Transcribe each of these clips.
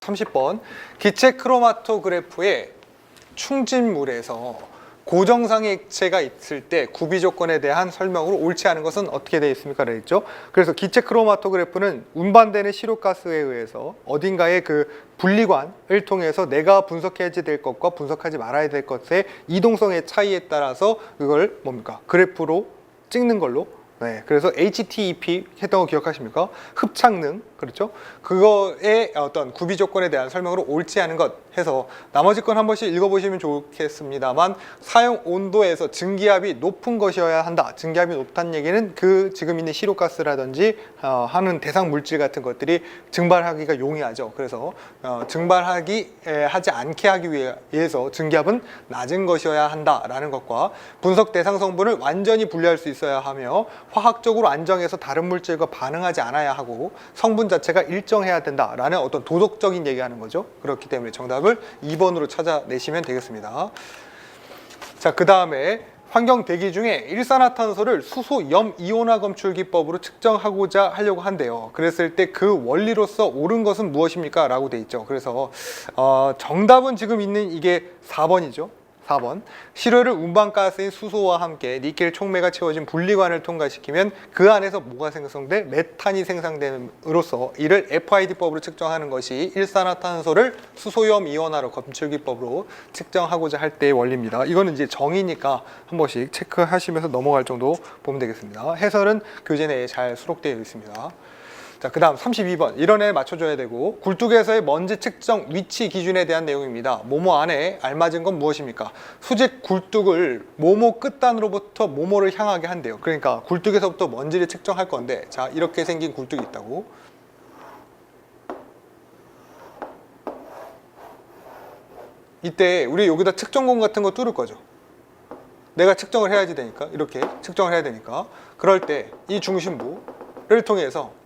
30번 기체 크로마토그래프의 충진물에서 고정상의 액체가 있을 때 구비 조건에 대한 설명으로 옳지 않은 것은 어떻게 되어 있습니까? 라고 했죠. 그래서 기체 크로마토그래프는 운반되는 시료가스에 의해서 어딘가의 그 분리관을 통해서 내가 분석해야 될 것과 분석하지 말아야 될 것의 이동성의 차이에 따라서 그걸 뭡니까? 그래프로 찍는 걸로. 네, 그래서 HTEP 했던 거 기억하십니까? 흡착능, 그렇죠? 그거의 어떤 구비 조건에 대한 설명으로 옳지 않은 것 해서 나머지 건 한 번씩 읽어보시면 좋겠습니다만, 사용 온도에서 증기압이 높은 것이어야 한다. 증기압이 높다는 얘기는 그 지금 있는 시료가스라든지 하는 대상 물질 같은 것들이 증발하기가 용이하죠. 그래서 증발하기 하지 않게 하기 위해서 증기압은 낮은 것이어야 한다라는 것과, 분석 대상 성분을 완전히 분리할 수 있어야 하며 화학적으로 안정해서 다른 물질과 반응하지 않아야 하고 성분 자체가 일정해야 된다라는 어떤 도덕적인 얘기하는 거죠. 그렇기 때문에 정답을 2번으로 찾아내시면 되겠습니다. 자, 그 다음에 환경 대기 중에 일산화탄소를 수소 염 이온화 검출 기법으로 측정하고자 하려고 한대요. 그랬을 때 그 원리로서 옳은 것은 무엇입니까? 라고 돼 있죠. 그래서 정답은 지금 있는 이게 4번이죠. 4번. 시료를 운반가스인 수소와 함께 니켈 촉매가 채워진 분리관을 통과시키면 그 안에서 뭐가 생성돼? 메탄이 생성됨으로써 이를 FID법으로 측정하는 것이 일산화탄소를 수소염 이온화로 검출기법으로 측정하고자 할 때의 원리입니다. 이거는 이제 정의니까 한 번씩 체크하시면서 넘어갈 정도 보면 되겠습니다. 해설은 교재 내에 잘 수록되어 있습니다. 자, 그 다음 32번. 이런 애 맞춰줘야 되고, 굴뚝에서의 먼지 측정 위치 기준에 대한 내용입니다. 모모 안에 알맞은 건 무엇입니까? 수직 굴뚝을 모모 끝단으로부터 모모를 향하게 한대요. 그러니까 굴뚝에서부터 먼지를 측정할 건데, 자, 이렇게 생긴 굴뚝이 있다고. 이때 우리 여기다 측정공 같은 거 뚫을 거죠. 내가 측정을 해야지 되니까, 이렇게 측정을 해야 되니까. 그럴 때 이 중심부를 통해서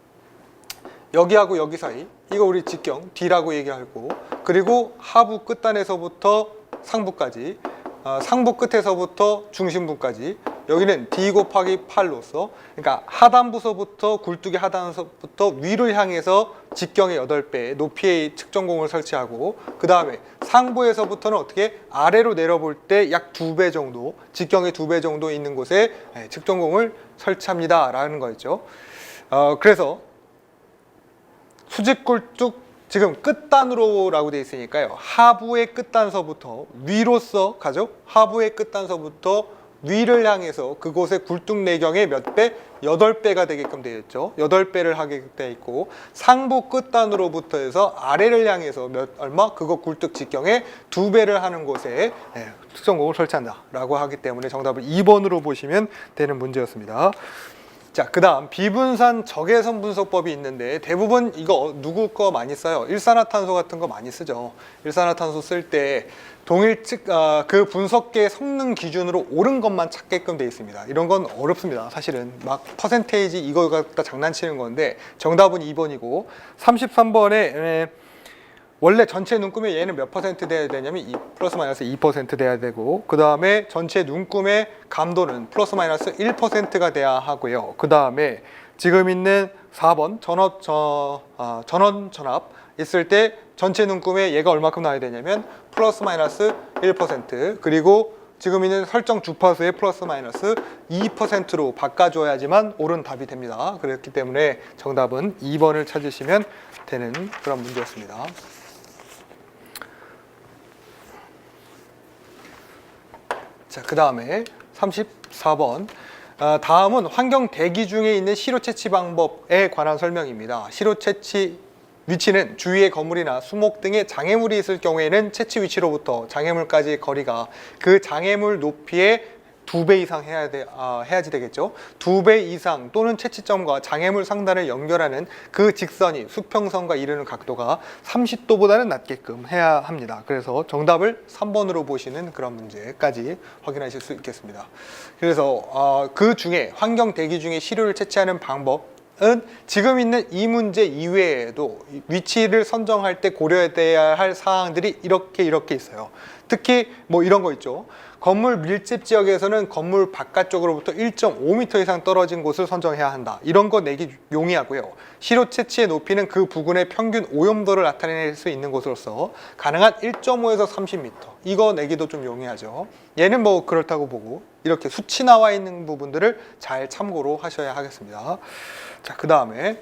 여기하고 여기 사이, 이거 우리 직경 D라고 얘기하고, 그리고 하부 끝단에서부터 상부까지, 상부 끝에서부터 중심부까지, 여기는 D 곱하기 8로서, 그러니까 하단부서부터 굴뚝의 하단부터 위를 향해서 직경의 8배 높이의 측정공을 설치하고, 그 다음에 상부에서부터는 어떻게 아래로 내려볼 때 약 2배 정도, 직경의 2배 정도 있는 곳에 측정공을 설치합니다 라는 거였죠. 그래서 수직 굴뚝 지금 끝단으로라고 되어 있으니까요. 하부의 끝단서부터 위로서 가죠. 하부의 끝단서부터 위를 향해서 그곳의 굴뚝 내경의 몇 배? 8배가 되게끔 되어 있죠. 8배를 하게 되어 있고, 상부 끝단으로부터 해서 아래를 향해서 얼마? 그거 굴뚝 직경의 2배를 하는 곳에 측정공을 설치한다 라고 하기 때문에 정답을 2번으로 보시면 되는 문제였습니다. 자, 그 다음 비분산 적외선 분석법이 있는데, 대부분 이거 누구 거 많이 써요? 일산화탄소 같은 거 많이 쓰죠. 일산화탄소 쓸 때 동일 그 분석계의 성능 기준으로 옳은 것만 찾게끔 되어 있습니다. 이런 건 어렵습니다. 사실은 막 퍼센테이지 이거 갖다 장난치는 건데, 정답은 2번이고 33번에 원래 전체 눈금의 얘는 몇 퍼센트 돼야 되냐면 플러스 마이너스 2% 돼야 되고, 그 다음에 전체 눈금의 감도는 플러스 마이너스 1%가 돼야 하고요. 그 다음에 지금 있는 4번 전원 전압 있을 때 전체 눈금의 얘가 얼마큼 나와야 되냐면 플러스 마이너스 1%, 그리고 지금 있는 설정 주파수의 플러스 마이너스 2%로 바꿔줘야지만 옳은 답이 됩니다. 그렇기 때문에 정답은 2번을 찾으시면 되는 그런 문제였습니다. 자, 그 다음에 34번. 다음은 환경 대기 중에 있는 시료 채취 방법에 관한 설명입니다. 시료 채취 위치는 주위의 건물이나 수목 등의 장애물이 있을 경우에는 채취 위치로부터 장애물까지의 거리가 그 장애물 높이의 2배 이상 해야지 되겠죠. 2배 이상 또는 채취점과 장애물 상단을 연결하는 그 직선이 수평선과 이르는 각도가 30도보다는 낮게끔 해야 합니다. 그래서 정답을 3번으로 보시는 그런 문제까지 확인하실 수 있겠습니다. 그래서 그 중에 환경 대기 중에 시료를 채취하는 방법 은 지금 있는 이 문제 이외에도 위치를 선정할 때 고려해야 할 사항들이 이렇게 있어요. 특히 뭐 이런 거 있죠. 건물 밀집 지역에서는 건물 바깥쪽으로부터 1.5m 이상 떨어진 곳을 선정해야 한다. 이런 거 내기 용이하고요. 시료 채취의 높이는 그 부근의 평균 오염도를 나타낼 수 있는 곳으로서 가능한 1.5에서 30m. 이거 내기도 좀 용이하죠. 얘는 뭐 그렇다고 보고 이렇게 수치 나와 있는 부분들을 잘 참고로 하셔야 하겠습니다. 자, 그 다음에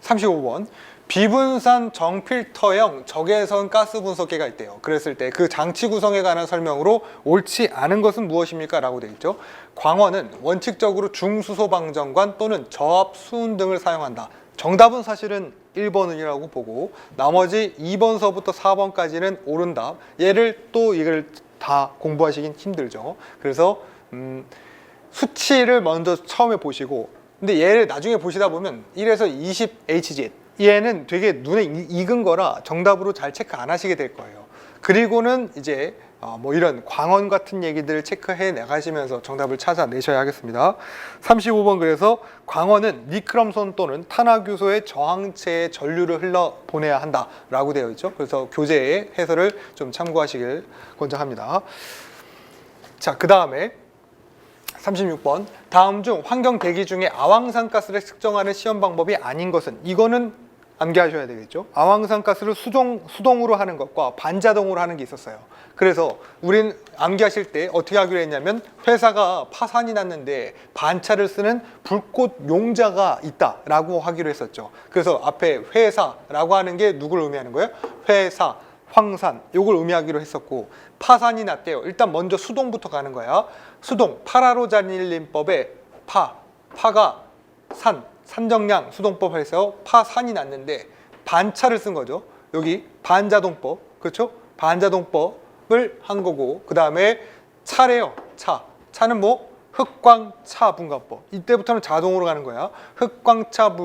35번. 비분산 정필터형 적외선 가스 분석기가 있대요. 그랬을 때 그 장치 구성에 관한 설명으로 옳지 않은 것은 무엇입니까? 라고 되어 있죠. 광원은 원칙적으로 중수소 방정관 또는 저압 수은 등을 사용한다. 정답은 사실은 1번이라고 보고 나머지 2번서부터 4번까지는 옳은 답. 얘를 또 이걸 다 공부하시긴 힘들죠. 그래서 수치를 먼저 처음에 보시고 근데 얘를 나중에 보시다 보면 1에서 20Hz 얘는 되게 눈에 익은 거라 정답으로 잘 체크 안 하시게 될 거예요. 그리고는 이제 뭐 이런 광원 같은 얘기들을 체크해 나가시면서 정답을 찾아내셔야 하겠습니다. 35번 그래서 광원은 니크럼손 또는 탄화규소의 저항체의 전류를 흘러 보내야 한다라고 되어 있죠. 그래서 교재의 해설을 좀 참고하시길 권장합니다. 자, 그 다음에 36번 다음 중 환경 대기 중에 아황산가스를 측정하는 시험 방법이 아닌 것은 이거는 암기하셔야 되겠죠. 아황산가스를 수동으로 하는 것과 반자동으로 하는 게 있었어요. 그래서 우린 암기하실 때 어떻게 하기로 했냐면 회사가 파산이 났는데 반차를 쓰는 불꽃 용자가 있다라고 하기로 했었죠. 그래서 앞에 회사라고 하는 게 누구를 의미하는 거예요? 회사, 황산 요걸 의미하기로 했었고 파산이 났대요. 일단 먼저 수동부터 가는 거야. 수동, 파라로자닐린법에 파가 산정량 수동법에서 파산이 났는데 반차를 쓴 거죠. 여기 반자동법, 그렇죠? 반자동법을 한 거고 그 다음에 차래요. 차는 뭐 흑광차 분광법. 이때부터는 자동으로 가는 거야. 흑광차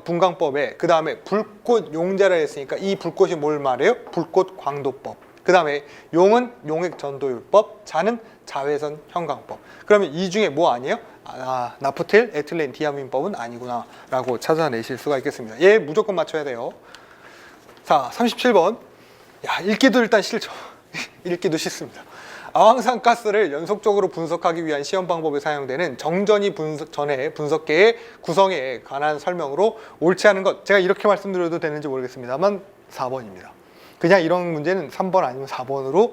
분광법에 그 다음에 불꽃 용자라 했으니까 이 불꽃이 뭘 말해요? 불꽃 광도법. 그 다음에 용은 용액 전도율법, 자는 자외선 형광법. 그러면 이 중에 뭐 아니에요? 나프틸, 에틸렌, 디아민법은 아니구나 라고 찾아내실 수가 있겠습니다. 얘 무조건 맞춰야 돼요. 자, 37번. 야, 읽기도 일단 싫죠. 읽기도 싫습니다. 아황산가스를 연속적으로 분석하기 위한 시험 방법에 사용되는 정전이 전해 분석계의 구성에 관한 설명으로 옳지 않은 것. 제가 이렇게 말씀드려도 되는지 모르겠습니다만 4번입니다. 그냥 이런 문제는 3번 아니면 4번으로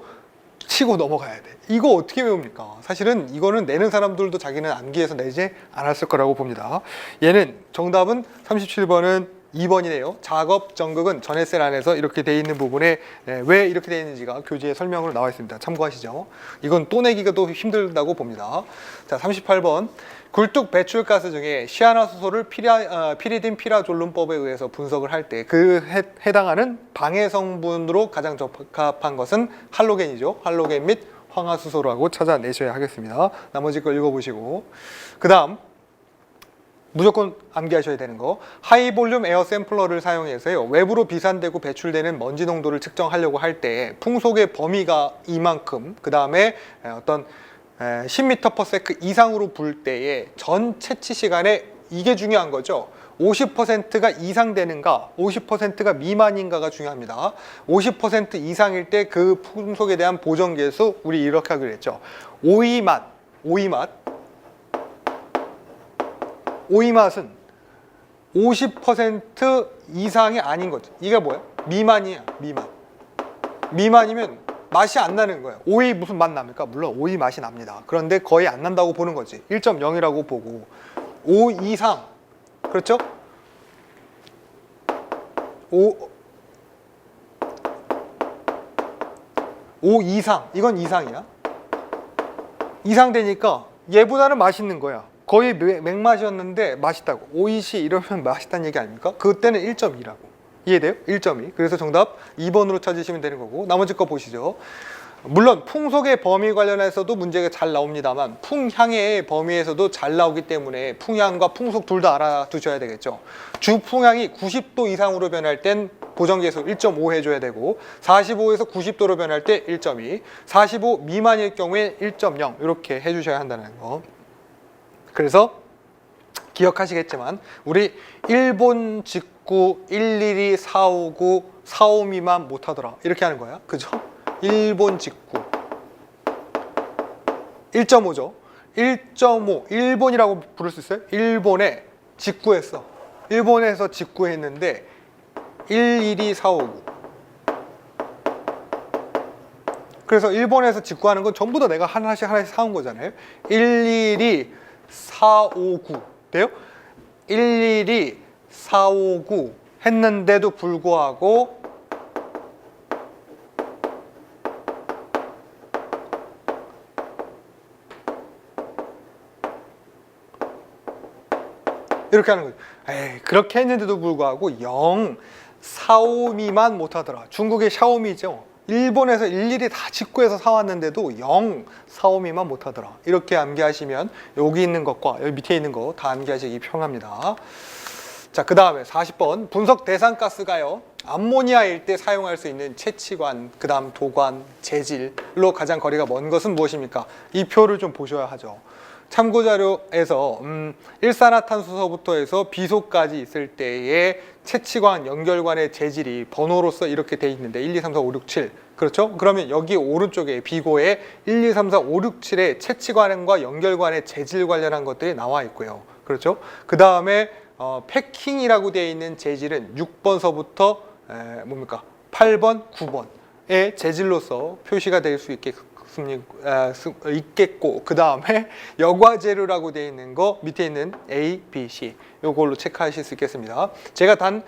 치고 넘어가야 돼. 이거 어떻게 외웁니까? 사실은 이거는 내는 사람들도 자기는 암기해서 내지 않았을 거라고 봅니다. 얘는 정답은 37번은 2번이네요. 작업 전극은 전해셀 안에서 이렇게 돼 있는 부분에 왜 이렇게 돼 있는지가 교재에 설명으로 나와 있습니다. 참고하시죠. 이건 또 내기가 또 힘들다고 봅니다. 자, 38번. 굴뚝 배출가스 중에 시아나수소를 피리딘 피라졸룸법에 의해서 분석을 할 때 그 해당하는 방해 성분으로 가장 적합한 것은 할로겐이죠. 할로겐 및 황화수소라고 찾아내셔야 하겠습니다. 나머지 거 읽어보시고 그 다음 무조건 암기하셔야 되는 거 하이볼륨 에어 샘플러를 사용해서요 외부로 비산되고 배출되는 먼지 농도를 측정하려고 할 때 풍속의 범위가 이만큼 그 다음에 어떤 10m/s 이상으로 불 때의 전 채취 시간에 이게 중요한 거죠. 50%가 이상 되는가 50%가 미만인가가 중요합니다. 50% 이상일 때 그 풍속에 대한 보정계수 우리 이렇게 하기로 했죠. 오이맛은 50% 이상이 아닌 거죠. 이게 뭐야? 미만이야. 미만이면 맛이 안 나는 거예요. 오이 무슨 맛 납니까? 물론 오이 맛이 납니다. 그런데 거의 안 난다고 보는 거지. 1.0이라고 보고 5 이상 그렇죠? 5 이상 이건 이상이야. 이상 되니까 얘보다는 맛있는 거야. 거의 맥맛이었는데 맛있다고. 오이시 이러면 맛있다는 얘기 아닙니까? 그때는 1.2라고. 이해돼요? 1.2. 그래서 정답 2번으로 찾으시면 되는 거고 나머지 거 보시죠. 물론 풍속의 범위 관련해서도 문제가 잘 나옵니다만 풍향의 범위에서도 잘 나오기 때문에 풍향과 풍속 둘 다 알아두셔야 되겠죠. 주풍향이 90도 이상으로 변할 땐 보정계수 1.5 해줘야 되고 45에서 90도로 변할 때 1.2, 45 미만일 경우에 1.0 이렇게 해주셔야 한다는 거. 그래서 기억하시겠지만 우리 일본 직구 112, 459, 45 미만 못하더라 이렇게 하는 거야. 그죠? 일본 직구 1.5죠. 1.5 일본이라고 부를 수 있어요? 일본에 직구했어. 일본에서 직구했는데 112,459. 그래서 일본에서 직구하는 건 전부 다 내가 하나씩 사온 거잖아요. 112,459 돼요? 112,459 했는데도 불구하고 이렇게 하는 거죠. 에이, 그렇게 했는데도 불구하고 0, 샤오미만 못하더라. 중국의 샤오미죠. 일본에서 일일이 다 직구해서 사왔는데도 0, 샤오미만 못하더라. 이렇게 암기하시면 여기 있는 것과 여기 밑에 있는 거 다 암기하시기 편합니다. 자, 그 다음에 40번 분석 대상가스가요. 암모니아일 때 사용할 수 있는 채취관, 그 다음 도관, 재질로 가장 거리가 먼 것은 무엇입니까? 이 표를 좀 보셔야 하죠. 참고자료에서 일산화탄소서부터 해서 비소까지 있을 때의 채취관, 연결관의 재질이 번호로서 이렇게 돼 있는데 1, 2, 3, 4, 5, 6, 7 그렇죠? 그러면 여기 오른쪽에 비고에 1, 2, 3, 4, 5, 6, 7의 채취관과 연결관의 재질 관련한 것들이 나와 있고요. 그렇죠? 그 다음에 패킹이라고 되어 있는 재질은 6번서부터 뭡니까? 8번, 9번의 재질로서 표시가 될 수 있겠고 그 다음에 여과재료라고 되어 있는 거 밑에 있는 A, B, C 요걸로 체크하실 수 있겠습니다. 제가 단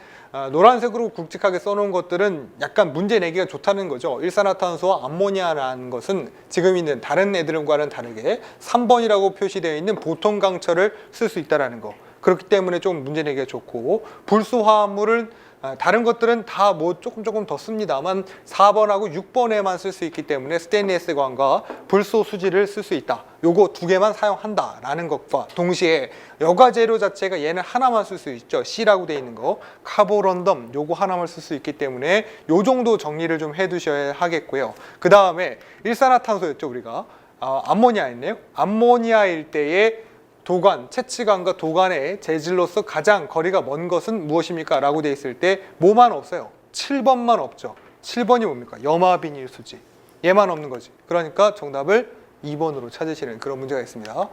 노란색으로 굵직하게 써놓은 것들은 약간 문제 내기가 좋다는 거죠. 일산화탄소와 암모니아라는 것은 지금 있는 다른 애들과는 다르게 3번이라고 표시되어 있는 보통 강철을 쓸 수 있다는 거. 그렇기 때문에 좀 문제 내기가 좋고 불소화물은 다른 것들은 다 뭐 조금 더 씁니다만 4번하고 6번에만 쓸 수 있기 때문에 스테인리스관과 불소 수지를 쓸 수 있다. 요거 두 개만 사용한다 라는 것과 동시에 여과재료 자체가 얘는 하나만 쓸 수 있죠. C라고 되어 있는 거 카보런덤 요거 하나만 쓸 수 있기 때문에 요 정도 정리를 좀 해두셔야 하겠고요. 그 다음에 일산화탄소였죠. 우리가 암모니아였네요. 암모니아일 때의 도관, 채취관과 도관의 재질로서 가장 거리가 먼 것은 무엇입니까? 라고 돼 있을 때 뭐만 없어요? 7번만 없죠. 7번이 뭡니까? 염화비닐 수지. 얘만 없는 거지. 그러니까 정답을 2번으로 찾으시는 그런 문제가 있습니다.